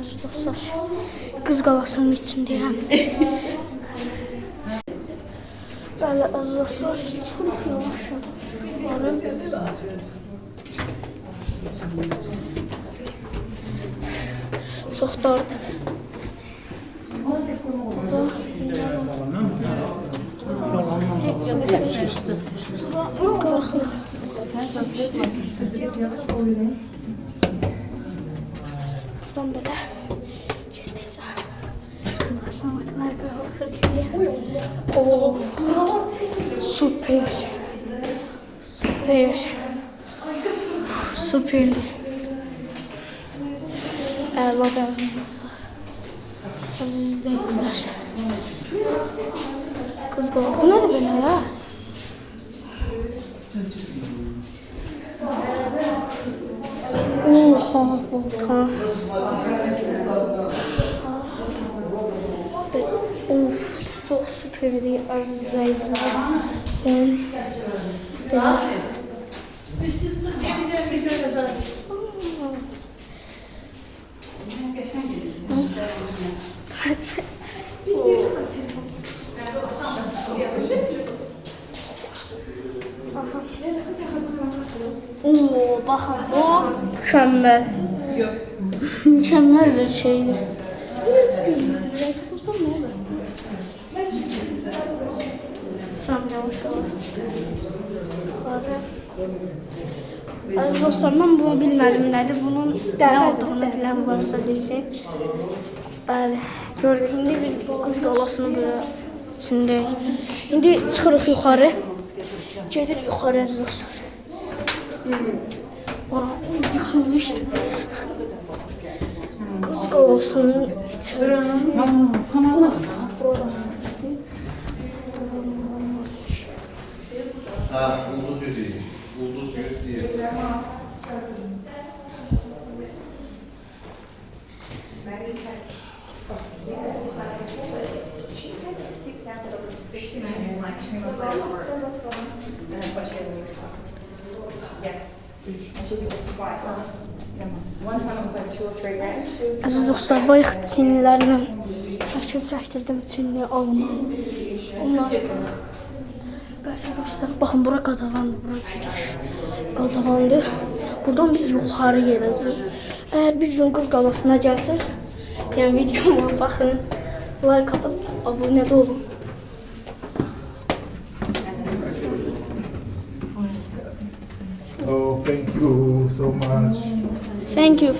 görürsünüz dostlar. Qız Qalasının içindeyəm. Böyle az dostlar çıxırıq yavaş yavaş. Çox dardır. Buradan böyle gittikçe basamaklar böyle oh, süper. Süper. Süper. Əla aziz izləyicilər. Qız Qala. Bu nədir belə ya? Oha, volkan. Of, çox süperdir aziz izləyicilər. Yəni belə. Oo, baxın, bu mükəmməl. Mükəmməl bir şeydir. Sıram yavaş yavaş. Aziz dostlar, mən bunu bilmədim nədir. Bunun nə olduğunu bilən varsa desin. Bəli, gördük. İndi biz Qız Qalasının böyle içindəyik. İndi çıxırıq yuxarı. Gedirik yuxarı aziz dostlar. Ora, yıxılmışdı. Qız Qalasının içindəyik. Ha, ulduz yüzüymüş. Ulduz yüz diye. Aziz dostlar, bayıq Çinlilərlə şəkil çəkdirdim, Çinli alma. Onlar bəlkə dostlar, baxın bura qadağandır, bura qadağandır. Buradan biz yuxarı gedəcəyik. Əgər bir gün Qız Qalasına gəlsiniz, yəni videoma baxın, like atıp abone de olun. Oh, thank you so much. Thank you.